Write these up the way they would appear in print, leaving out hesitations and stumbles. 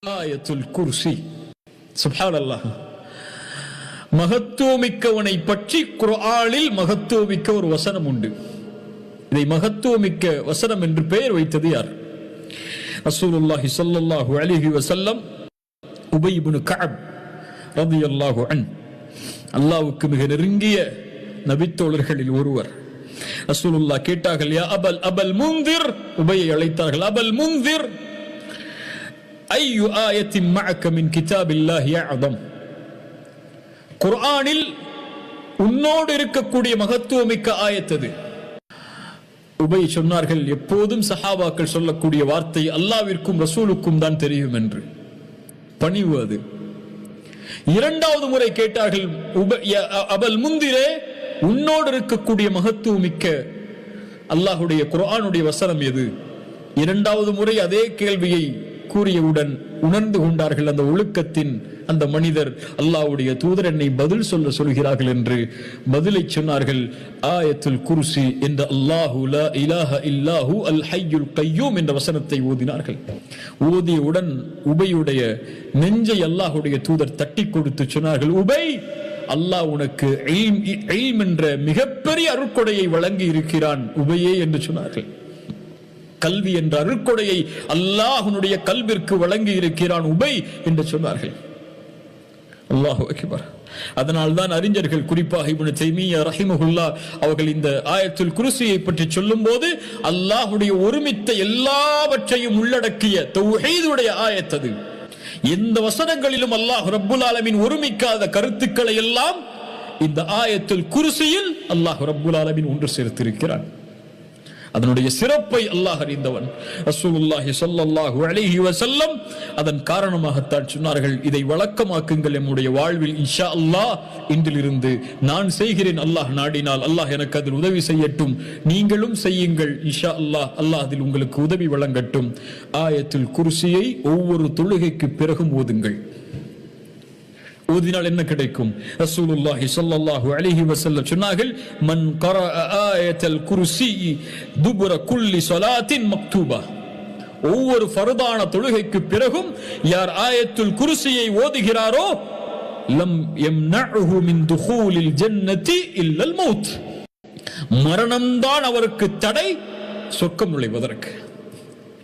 ஆயத்துல் குர்சி. சுப்ஹானல்லாஹ். மகத்துவமிக்கவனை பற்றி குர்ஆனில் மகத்துவமிக்க ஒரு வசனம் உண்டு. இதை மகத்துவமிக்க வசனம் என்று பெயர் வைத்தது யார்? ரசூலுல்லாஹி ஸல்லல்லாஹு அலைஹி வஸல்லம் உபய் இப்னு கஅப் ரலியல்லாஹு அன்ஹு, அல்லாஹ்வுக்கு மிக நெருங்கிய நபித்தோழர்களில் ஒருவர். ரசூலுல்லாஹ் கேட்டார்கள், யா அபல் முன்திர், உபையை அழைத்தார்கள். அபல் முன்திர், ஐயு ஆயத்தின் மஅக மின் கிதாபில்லாஹி அஅதம், குர்ஆனில் உன்னோடு இருக்கக்கூடிய மகத்துவமிக்க ஆயத்தது. உபை சொன்னார்கள், எப்போதும் சஹாபாக்கள் சொல்லக்கூடிய வார்த்தை அல்லாஹ்விற்கும் ரசூலுக்கும் தான் தெரியும் என்று. பணிவு அது. இரண்டாவது முறை கேட்டார்கள், அபல் முந்திரே, உன்னோடு இருக்கக்கூடிய மகத்துவமிக்க அல்லாஹுடைய குர்ஆனுடைய வசனம் எது? இரண்டாவது முறை அதே கேள்வியை கூறியவுடன் உணர்ந்து கொண்டார்கள் அந்த ஒழுக்கத்தின் அந்த மனிதர், அல்லாஹ்வுடைய தூதர் என்னை பதில் சொல்கிறார்கள் என்று பதிலை சொன்னார்கள். ஆயத்துல் குர்சி என்ற அல்லாஹு லா இலாஹ இல்லாஹு அல் ஹய்யுல் கய்யூம் என்ற வசனத்தை ஓதினார்கள். ஓதியவுடன் உபையுடைய நெஞ்சை அல்லாஹ்வுடைய தூதர் தட்டி கொடுத்து சொன்னார்கள், உபை, அல்லாஹ் உனக்கு இல்ம் என்ற மிகப்பெரிய அருட்கொடையை வழங்கி இருக்கிறான் உபையே என்று சொன்னார்கள். கல்வி என்ற அருட்கொடையை அல்லாஹ்வுடைய கல்விற்கு வழங்கி இருக்கிறான் உபை என்று சொன்னார்கள். அல்லாஹு அக்பர். அதனால்தான் அறிஞர்கள், குறிப்பாக இப்னு தைமிய்யா ரஹிமஹுல்லாஹ் அவர்கள் இந்த ஆயத்துல் குர்சியை பற்றி சொல்லும்போது அல்லாஹ்வுடைய ஒருமித்த எல்லாவற்றையும் உள்ளடக்கிய தௌஹீதுடைய ஆயத்தது. எந்த வசனங்களிலும் அல்லாஹ் ரப்புல் ஆலமீன் ஒருமிக்காத கருத்துக்களை எல்லாம் இந்த ஆயத்துல் குர்சியில் அல்லாஹ் ரப்புல் ஆலமீன் ஒன்று சேர்த்திருக்கிறான். அதனுடைய சிறப்பை அல்லாஹ் அறிந்தவன். ரசூலுல்லாஹி ஸல்லல்லாஹு அலைஹி வஸல்லம் அதன் காரணமாகத்தான் சொன்னார்கள், இதை வழக்கமாக்குங்கள் நம்முடைய வாழ்வில், இன்ஷா அல்லாஹ் இன்றிலிருந்து நான் செய்கிறேன், அல்லாஹ் நாடினால் அல்லாஹ் எனக்கு அதில் உதவி செய்யட்டும், நீங்களும் செய்யுங்கள், இன்ஷா அல்லாஹ் அல்லாஹ் அதில் உங்களுக்கு உதவி வழங்கட்டும். ஆயத்துல் குர்சியை ஒவ்வொரு தொழுகைக்கு பிறகும் ஓதுங்கள். ஓதினால் என்ன கிடைக்கும்? ரசூலுல்லாஹி ஸல்லல்லாஹு அலைஹி வஸல்லம் சொன்னார்கள், மன் கரஅ ஆயத்துல் குர்சி துபுர குல்லி ஸலாத்தின் மக்தூபா, ஒவ்வொரு ஃபர்தான தொழுகைக்கு பிறகும் யார் ஆயத்துல் குர்சியை ஓதுகிறாரோ லம் யம்னஉஹு மின் துகூலில் ஜன்னதி இல்லல் மௌத், மரணம்தான் அவருக்கு தடை சொர்க்கம் நுழைவதற்கு.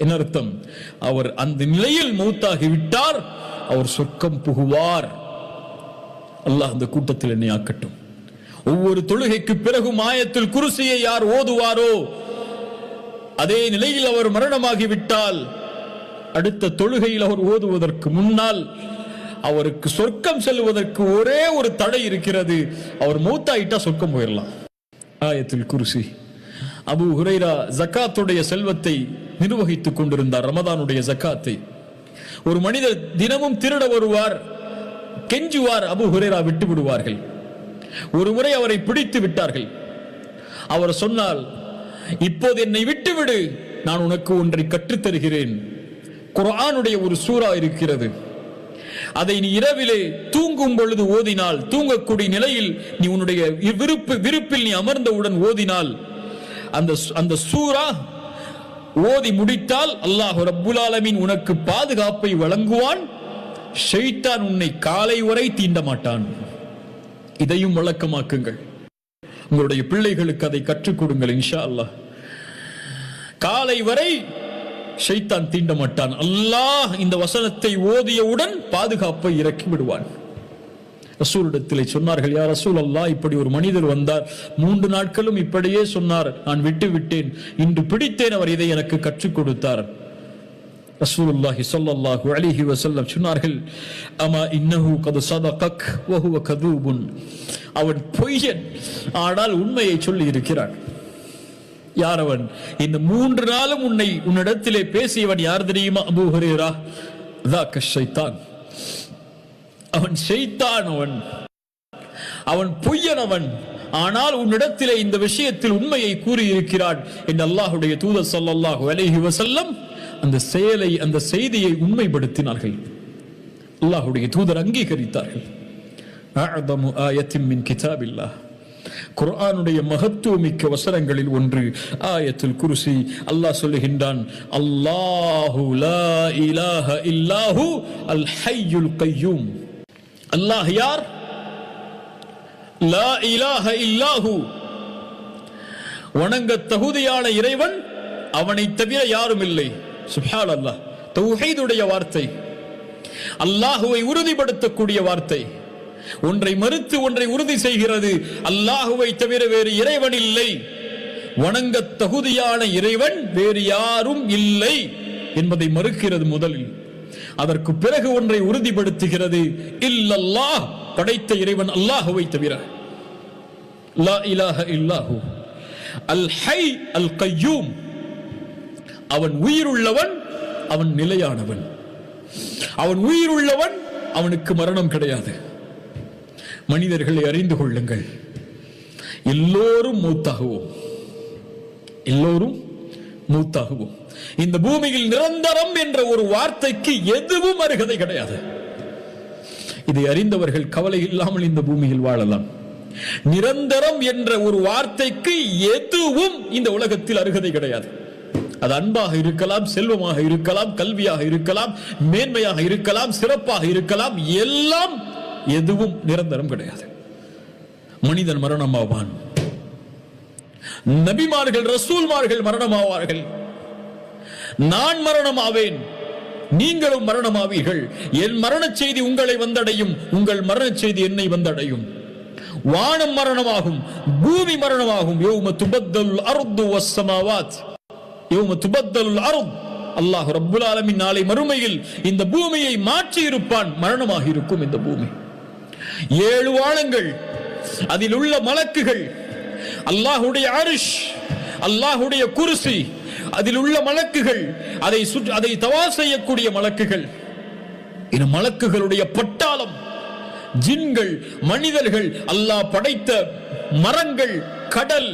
என்ன அர்த்தம்? அவர் அந்த நிலையில் மௌத்தாகி விட்டார், அவர் சொர்க்கம் புகுவார். அல்லாஹ் அந்த கூட்டத்தில் என்னை ஆக்கட்டும். ஒவ்வொரு தொழுகைக்கு பிறகும் ஆயத்துல் குர்சியை யார் ஓதுவாரோ, அதே நிலையில் அவர் மரணமாகிவிட்டால் அடுத்த தொழுகையில் அவர் ஓதுவதற்கு முன்னால் அவருக்கு சொர்க்கம் செல்வதற்கு ஒரே ஒரு தடை இருக்கிறது, அவர் மௌத்தாயிட்டா சொர்க்கம் போயிடலாம். ஆயத்துல் குர்சி. அபூ ஹுரைரா ஜகாத்துடைய செல்வத்தை நிர்வகித்துக் கொண்டிருந்தார், ரமதானுடைய ஜகாத்தை. ஒரு மனிதர் தினமும் திருட வருவார், கெஞ்சுவார், அபூ ஹுரைரா விட்டு விடுவார்கள். ஒரு முறை அவரை பிடித்து விட்டார்கள். அவர் சொன்னால், இப்போது என்னை விட்டுவிடு, நான் உனக்கு ஒன்றை கற்றுத் தருகிறேன். குர்ஆனுடைய ஒரு சூரா இருக்கிறது, அதை நீ இரவிலே தூங்கும் பொழுது ஓதினால், தூங்கக்கூடிய நிலையில் நீ உன்னுடைய விருப்பில் நீ அமர்ந்தவுடன் ஓதினால், அந்த சூரா ஓதி முடித்தால் அல்லாஹ் ரப்புல் ஆலமீன் உனக்கு பாதுகாப்பை வழங்குவான், ஷைத்தான் உன்னை காலை வரை தீண்ட மாட்டான். இதையும் வழக்கமாக்குங்கள். உங்களுடைய பிள்ளைகளுக்கு அதை கற்றுக் கொடுங்கள். இன்ஷா அல்லாஹ் காலை வரை ஷைத்தான் தீண்ட மாட்டான். அல்லாஹ் இந்த வசனத்தை ஓதியவுடன் பாதுகாப்பை இறக்கி விடுவான். ரசூலிடத்திலே சொன்னார்கள், யா ரசூல் அல்லாஹ், இப்படி ஒரு மனிதர் வந்தார், 3 நாட்களும் இப்படியே சொன்னார், நான் விட்டு விட்டேன், இன்று பிடித்தேன், அவர் இதை எனக்கு கற்றுக் கொடுத்தார். ரசூலுல்லாஹி ஸல்லல்லாஹு அலைஹி வஸல்லம் சொன்னார்கள், அமா இன்னஹு கத் ஸதகக் வ ஹுவ கதூபுன், அவன் பொய்யன், ஆனால் உண்மையை சொல்லி இருக்கிறான். யார் அவன்? இந்த 3 நாளும் உன்னிடத்திலே பேசியவன் யார் தெரியுமா? அபூ ஹுரைரா, ذاك ஷைத்தான், அவன் ஷைத்தான், அவன் பொய்யனவன், ஆனால் உன்னிடத்திலே இந்த விஷயத்தில் உண்மையை கூறியிருக்கிறான் என்று அல்லாஹ்வுடைய தூதர் ஸல்லல்லாஹு அலைஹி வஸல்லம் அந்த செயலை, அந்த செய்தியை உண்மைப்படுத்தினார்கள். அல்லாஹ்வுடைய தூதர் அங்கீகரித்தார்கள். அஅதமு ஆயத்தின் மின் கிதாபில்லாஹ், குர்ஆனுடைய மகத்துவமிக்க வசனங்களில் ஒன்று ஆயத்துல் குர்சி. அல்லாஹ் சொல்லுகின்றான், அல்லாஹு லா இலாஹ இல்லாஹு அல் ஹய்யுல் கய்யூம். அல்லாஹ் யார்? லா இலாஹ இல்லாஹு, வணங்க தகுதியான இறைவன் அவனை தவிர யாரும் இல்லை. சுப்ஹானல்லாஹ், தௌஹீதுடைய வார்த்தை, அல்லாஹுவை உறுதிப்படுத்தக்கூடிய வார்த்தை. ஒன்றை மறுத்து ஒன்றை உறுதி செய்கிறது. அல்லாஹுவை தவிர வேறு இறைவன் இல்லை, வணங்க தகுதியான இறைவன் வேறு யாரும் இல்லை என்பதை மறுக்கிறது முதலில். அதற்கு பிறகு ஒன்றை உறுதிப்படுத்துகிறது, இல்லல்லாஹ், படைத்த இறைவன் அல்லாஹுவை தவிர. லா இலாஹ இல்லாஹு அல் ஹய் அல் கய்யூம், அவன் உயிருள்ளவன், அவன் நிலையானவன். அவன் உயிருள்ளவன், அவனுக்கு மரணம் கிடையாது. மனிதர்களை அறிந்து கொள்ளுங்கள், எல்லோரும் மூத்தாகுவோம், எல்லோரும் மூத்தாகுவோம். இந்த பூமியில் நிரந்தரம் என்ற ஒரு வார்த்தைக்கு எதுவும் அருகதை கிடையாது. இதை அறிந்தவர்கள் கவலை இல்லாமல் இந்த பூமியில் வாழலாம். நிரந்தரம் என்ற ஒரு வார்த்தைக்கு எதுவும் இந்த உலகத்தில் அருகதை கிடையாது. அது அன்பாக இருக்கலாம், செல்வமாக இருக்கலாம், கல்வியாக இருக்கலாம், மேன்மையாக இருக்கலாம், சிறப்பாக இருக்கலாம், எல்லாம் எதுவும் நிரந்தரம் கிடையாது. மனிதன் மரணமாவான், நபிமார்கள் ரசூல்மார்கள் மரணமாவார்கள், நான் மரணமாவேன், நீங்களும் மரணமாவீர்கள். என் மரண செய்தி உங்களை வந்தடையும், உங்கள் மரண செய்தி என்னை வந்தடையும். வானம் மரணமாகும், பூமி மரணமாகும். யௌம துபத்தலுல் அர்து வஸ்ஸமாவாத், யௌம துபத்தலுல் அர்து. அல்லாஹ் ரப்புல் ஆலமீன் நாளை மறுமையில் இந்த பூமியை மாற்றி இருப்பான். மரணமாக இருக்கும் இந்த பூமி. 7 வானங்கள், அதில் உள்ள மலக்குகள், அல்லாஹ்வுடைய அர்ஷ், அல்லாஹ்வுடைய குர்சி, அதில் உள்ள மலக்குகள், அதை தவாஃப் செய்யக்கூடிய மலக்குகள், இந்த மலக்குகளுடைய பட்டாளம், ஜின்கள், மனிதர்கள், அல்லாஹ் படைத்த மரங்கள், கடல்,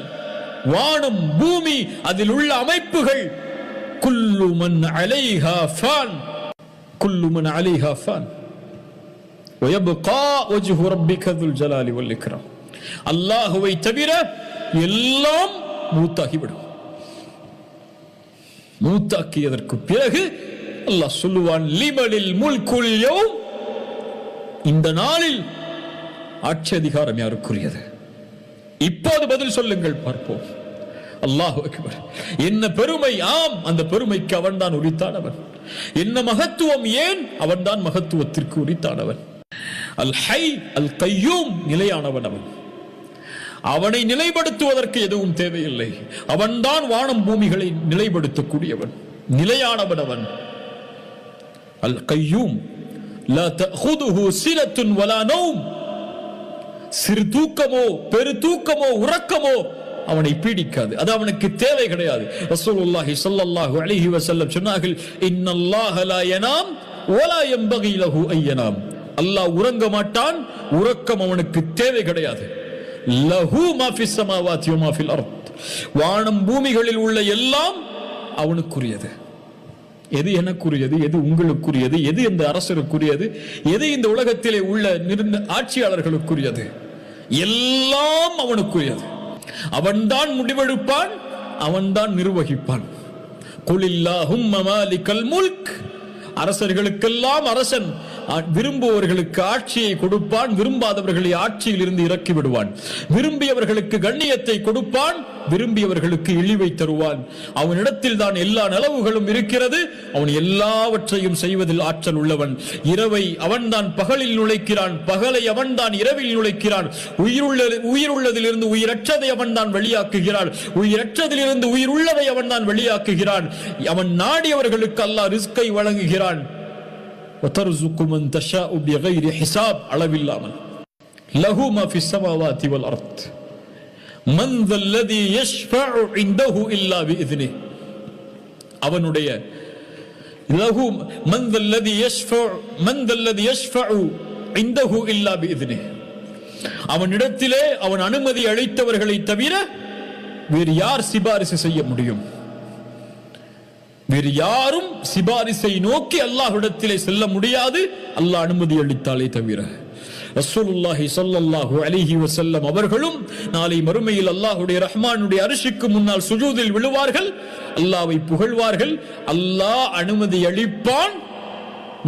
வானம், பூமி, அதில் உள்ள அமைப்புகள். குல்லு மன் அலைஹா ஃபான், குல்லு மன் அலைஹா ஃபான் வயப்கா வஜ்ஹு ரப்பிக துல் ஜலாலி வல் இக்ராம். அல்லாஹ்வை தவிர எல்லாம் மூத்தாகிவிடும். மூத்தாக்கியதற்கு பிறகு அல்லாஹ் சொல்லுவான், லிமனில் முல்குல் யௌம், இந்த நாளில் ஆட்சி அதிகாரம் யாருக்குரியது? இப்போது பதில் சொல்லுங்கள், பார்ப்போம். அல்லாஹு அக்பர். என்ன பெருமை! ஆம், அந்த பெருமைக்கு அவன்தான் உரித்தானவன். என்ன மகத்துவம்! ஏன்? அவன்தான் மகத்துவத்திற்கு உரித்தானவன். அல் ஹை அல் கய்யூம், நிலையானவன் அவன். அவனை நிலைப்படுத்துவதற்கு எதுவும் தேவையில்லை. அவன்தான் வானம் பூமிகளை நிலைப்படுத்தக்கூடியவன், நிலையானவன் அவன். அல் கய்யூம் லா தஅഖுதுஹு சினத்துன் வலா நௌம், சிறு தூக்கமோ பெரு தூக்கமோ உறக்கமோ அவனை பீடிக்காது. அது அவனுக்கு தேவை கிடையாது. ரசூலுல்லாஹி ஸல்லல்லாஹு அலைஹி வஸல்லம் சொன்னார்கள், இன்னல்லாஹ லா யனாம் வலா யம்பகி லஹு அய்யனாம். அல்லாஹ் உறங்க மாட்டான், உறக்கம் அவனுக்கு தேவை கிடையாது. லஹு மா ஃபிஸ் ஸமாவாதி வ மா ஃபில் அர்த், வானம் பூமிகளில் உள்ள எல்லாம் அவனுக்குரியது. எது எனக்குரியது, எது உங்களுக்குரியது, எது இந்த அரசருக்குரியது, எது இந்த உலகத்திலே உள்ள ஆட்சியாளர்களுக்குரியது, எல்லாம் அவனுக்குரியது. அவன்தான் முடிவெடுப்பான், அவன்தான் நிர்வகிப்பான். குலில்லாஹும்ம மாலிகல் முல்க், அரசர்களுக்கெல்லாம் அரசன். விரும்புவர்களுக்கு ஆட்சியை கொடுப்பான், விரும்பாதவர்களை ஆட்சியில் இருந்து இறக்கி விடுவான். விரும்பியவர்களுக்கு கண்ணியத்தை கொடுப்பான், விரும்பியவர்களுக்கு இழிவை தருவான். அவனிடத்தில் தான் எல்லா நலவுகளும் இருக்கிறது. அவன் எல்லாவற்றையும் செய்வதில் ஆற்றல் உள்ளவன். இரவை அவன்தான் பகலில் நுழைக்கிறான், பகலை அவன்தான் இரவில் நுழைக்கிறான். உயிருள்ளதிலிருந்து உயிரற்றதை அவன்தான் வெளியாக்குகிறான், உயிரற்றதிலிருந்து உயிர் உள்ளதை அவன்தான் வெளியாக்குகிறான். அவன் நாடியவர்களுக்கு அல்லாஹ் ரிஸ்கை வழங்குகிறான். وَتَرْزُقُ مَنْ تَشَاءُ بِغَيْرِ حِسَابٍ, அளவில்லாமல். لَهُ مَا فِي السَّمَاوَاتِ وَالْأَرْضِ مَنْ ذَا الَّذِي يَشْفَعُ عِنْدَهُ إِلَّا بِإِذْنِهِ. அவனுடைய لَهُ مَنْ ذَا الَّذِي يَشْفَعُ عِنْدَهُ إِلَّا بِإِذْنِهِ. அவனிடத்திலே அவன் அனுமதி அளித்தவர்களை தவிர வேறு யார் சிபாரிசு செய்ய முடியும்? வேறு யாரும் சிபாரிசை நோக்கி அல்லாஹ்விடத்திலே செல்ல முடியாது, அல்லாஹ் அனுமதி அளித்தாலே தவிர. ரசூலுல்லாஹி ஸல்லல்லாஹு அலைஹி வஸல்லம் அவர்களும் நாளை மறுமையில் அல்லாஹ்வுடைய ரஹ்மானுடைய அர்ஷுக்கு முன்னால் சுஜூதில் விழுவார்கள், அல்லாஹ்வை புகழ்வார்கள். அல்லாஹ் அனுமதி அளிப்பான்,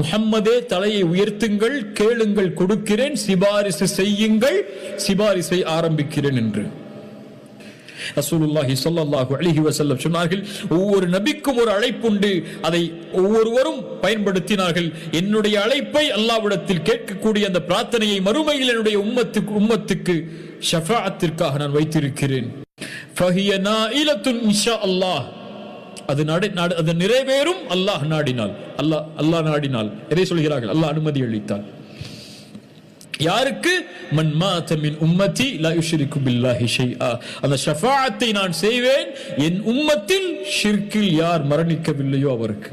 முஹம்மதே தலையை உயர்த்துங்கள், கேளுங்கள் கொடுக்கிறேன், சிபாரிசு செய்யுங்கள், சிபாரிசை ஆரம்பிக்கிறேன் என்று ரசூலுல்லாஹி ஸல்லல்லாஹு அலைஹி வஸல்லம் சொன்னார்கள். ஒவ்வொரு நபிக்கும் ஒரு அழைப்புண்டு, அதை ஒவ்வொருவரும் பயன்படுத்தினார்கள். என்னுடைய அழைப்பை அல்லாஹ்விடத்தில் கேட்கக்கூடிய அந்த பிரார்த்தனையை மறுமையில் என்னுடைய உம்மத்துக்கு ஷஃபாஅத்திற்காக நான் வைத்திருக்கிறேன். ஃபஹிய நாயிலத்துன் இன்ஷா அல்லாஹ், அது நிறைவேறும் அல்லாஹ் நாடினால். அல்லாஹ் நாடினால் எதை சொல்கிறார்கள்? அல்லாஹ் அனுமதி அளித்தால். யாருக்கு? மன் மாத மின் உம்மதி லா யுஷ்ரிகு பில்லாஹி ஷைஆ, அந்த ஷஃபாஅத்தை நான் செய்வேன் என் உம்மத்தில் ஷிர்கில் யார் மரணிக்கவில்லையோ அவருக்கு.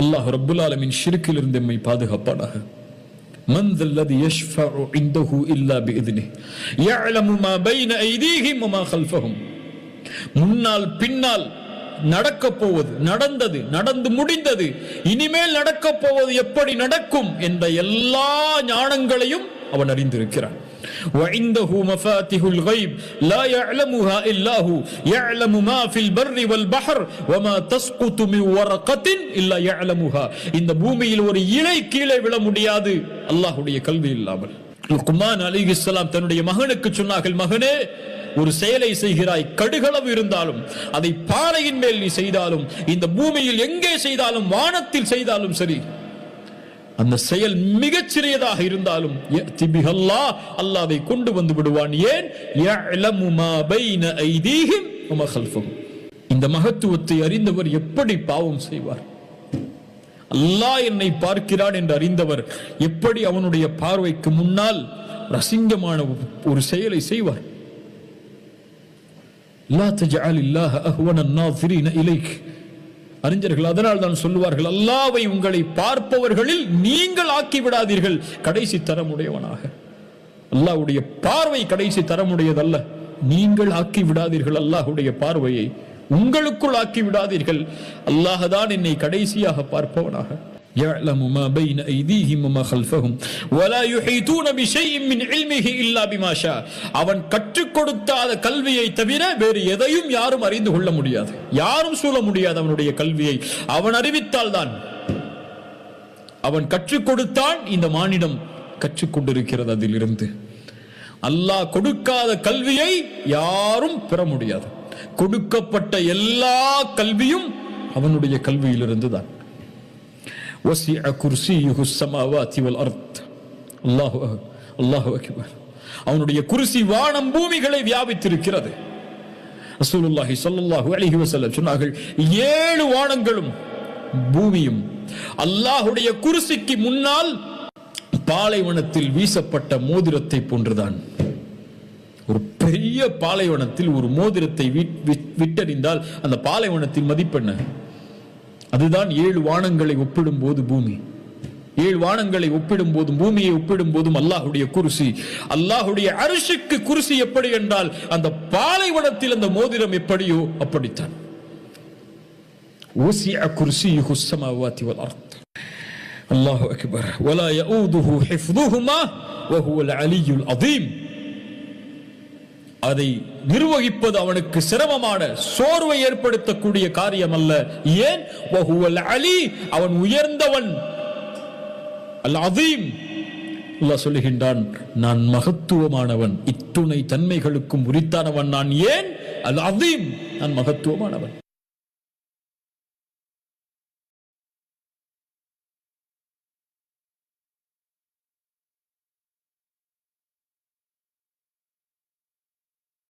அல்லாஹ் ரப்பல் ஆலமீன் ஷிர்கில் இருந்து நம்மை பாதுகாப்பானாக. மன் தல்லதி யஷ்ஃபஉ இன்தஹு இல்லா பிஇذنஹி யஅலமு மா பைன ஐதீஹிம் வ மா கல்ஃபஹும், முன்னால் பின்னால் நடக்க போவது, நடந்தது, நடந்து முடிந்தது, இனிமேல் நடக்க போவது, எப்படி நடக்கும் என்ற எல்லா ஞானங்களையும் அவன் அறிந்திருக்கிறான். وعنده مفاتيح الغيب لا يعلمها الا هو يعلم ما في البر والبحر وما تسقط من ورقة الا يعلمها. இந்த பூமியில் ஒரு இலை கீழே விழ முடியாது அல்லாஹ்வுடைய கல்வி இல்லாமல். லுக்மான் அலைஹிஸ்ஸலாம் தன்னுடைய மகனுக்கு சொன்னார்கள், மகனே, ஒரு செயலை செய்கிறாய், கடுகளவு இருந்தாலும் அதை பாறையின் மேல் நீ செய்தாலும், இந்த பூமியில் எங்கே செய்தாலும், வானத்தில் செய்தாலும் சரி, அந்த செயல் மிகச் சிறியதாக இருந்தாலும் அல்லாஹ் அதை கொண்டு வந்து விடுவான். ஏன்? யஅலமு மா பைன ஐதீஹிம் வ மா கல்ஃபஹும். இந்த மகத்துவத்தை அறிந்தவர் எப்படி பாவம் செய்வார்? அல்லாஹ் என்னை பார்க்கிறான் என்று அறிந்தவர் எப்படி அவனுடைய பார்வைக்கு முன்னால் அசிங்கமான ஒரு செயலை செய்வார்? லா தஜஅலில்லாஹ அஹ்வன الناظرين இலைக். அறிஞர்கள் அதனால் தான் சொல்லுவார்கள், அல்லாஹ்வை உங்களை பார்ப்பவர்களில் நீங்கள் ஆக்கி விடாதீர்கள் கடைசி தரமுடையவனாக. அல்லாஹ்வுடைய பார்வை கடைசி தரமுடையதல்ல, நீங்கள் ஆக்கி விடாதீர்கள் அல்லாஹ்வுடைய பார்வையை, உங்களுக்குள் ஆக்கி விடாதீர்கள். அல்லாஹ் தான் என்னை கடைசியாக பார்ப்பவனாக. يعلم ما بين أيديهم وما خلفهم ولا يحيطون بشيء من علمه إلا بما شاء. அவன் கற்றுக் கொடுத்த கல்வியை தவிர வேறு எதையும் யாரும் அறிந்து கொள்ள முடியாது, யாரும் சூழ முடியாது அவனுடைய கல்வியை. அவன் அறிவித்தால் தான், அவன் கற்றுக் கொடுத்தான், இந்த மானிடம் கற்றுக்கொண்டிருக்கிறது. அதிலிருந்து அல்லாஹ் கொடுக்காத கல்வியை யாரும் பெற முடியாது. கொடுக்கப்பட்ட எல்லா கல்வியும் அவனுடைய கல்வியிலிருந்து தான். وسع كرسيه السماوات والارض. அல்லாஹு அக்பர். அவனுடைய குர்சி வானம் பூமிகளை வியாபித்திருக்கிறது. ரசூலுல்லாஹி ஸல்லல்லாஹு அலைஹி வஸல்லம் சொன்னார்கள், 7 வானங்களும் பூமியும் அல்லாஹ்வுடைய குர்சிக்கு முன்னால் பாலைவனத்தில் வீசப்பட்ட மோதிரத்தை போன்றுதான். ஒரு பெரிய பாலைவனத்தில் ஒரு மோதிரத்தை விட்டறிந்தால் அந்த பாலைவனத்தின் மதிப்பென்ன? அதுதான் 7 வானங்களை ஒப்பிடும் போது பூமி. 7 வானங்களை ஒப்பிடும் போதும் பூமியை ஒப்பிடும் போதும் அல்லாஹ்வுடைய குர்சி, அல்லாஹ்வுடைய அர்ஷுக்கு குர்சி எப்படி என்றால் அந்த பாலைவனத்தில் அந்த மோதிரம் எப்படியோ அப்படித்தான். وسع كرسيه السماوات والارض. الله اكبر. ولا يؤوده حفظهما وهو العلي العظيم. அதை நிர்வகிப்பது அவனுக்கு சிரமமான, சோர்வை ஏற்படுத்தக்கூடிய காரியம் அல்ல. ஏன்? வஹுவல் அலி, அவன் உயர்ந்தவன். அல் அதீம், அல்லாஹ் சொல்லுகின்றான், நான் மகத்துவமானவன், இத்துணை தன்மைகளுக்கும் உரித்தானவன் நான். ஏன்? அல் அதீம், நான் மகத்துவமானவன்.